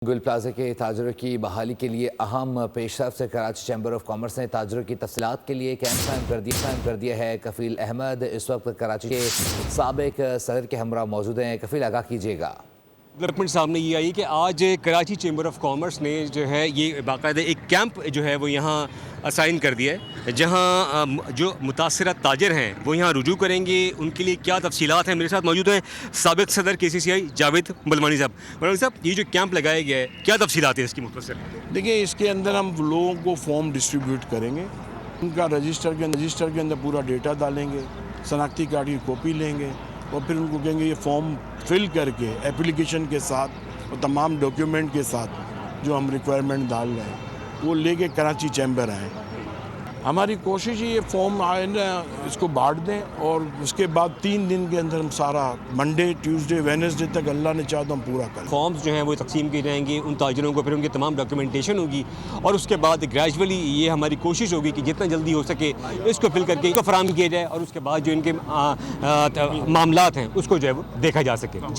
گل plaza کے تاجروں کی بحالی کے لیے اہم پیش رفت سے کراچی چیمبر آف کامرس نے تاجروں کی تفصیلات کے لیے کیمپ قائم کر دیا ہے۔ کفیل احمد اس وقت کراچی کے سابق صدر کے ہمراہ موجود ہیں۔ کفیل، آگاہ کیجیے گا۔ ڈیولپمنٹ سامنے یہ آئی کہ آج کراچی چیمبر آف کامرس نے جو ہے یہ باقاعدہ ایک کیمپ جو ہے وہ یہاں اسائن کر دیا ہے، جہاں جو متاثرہ تاجر ہیں وہ یہاں رجوع کریں گے۔ ان کے لیے کیا تفصیلات ہیں، میرے ساتھ موجود ہیں سابق صدر KCCI جاوید ملوانی صاحب۔ ملوانی صاحب، یہ جو کیمپ لگایا گیا ہے کیا تفصیلات ہیں اس کی مختصر؟ دیکھیں، اس کے اندر ہم لوگوں کو فارم ڈسٹریبیوٹ کریں گے، ان کا رجسٹر کے اندر پورا ڈیٹا ڈالیں گے، شناختی کارڈ کی کاپی لیں گے اور پھر ان کو کہیں گے یہ فارم فل کر کے اپلیکیشن کے ساتھ اور تمام ڈاکیومنٹ کے ساتھ جو ہم ریکوائرمنٹ ڈال رہے ہیں وہ لے کے کراچی چیمبر آئیں۔ ہماری کوشش یہ فارم آئے نا اس کو بانٹ دیں اور اس کے بعد 3 دن کے اندر ہم سارا منڈے ٹیوزڈے وینسڈے تک اللہ نے چاہا تو ہم پورا کریں۔ فارمز جو ہیں وہ تقسیم کیے جائیں گے ان تاجروں کو، پھر ان کی تمام ڈاکیومنٹیشن ہوگی اور اس کے بعد گریجولی یہ ہماری کوشش ہوگی کہ جتنا جلدی ہو سکے اس کو فل کر کے فراہم کیا جائے اور اس کے بعد جو ان کے معاملات ہیں اس کو جو ہے وہ دیکھا جا سکے۔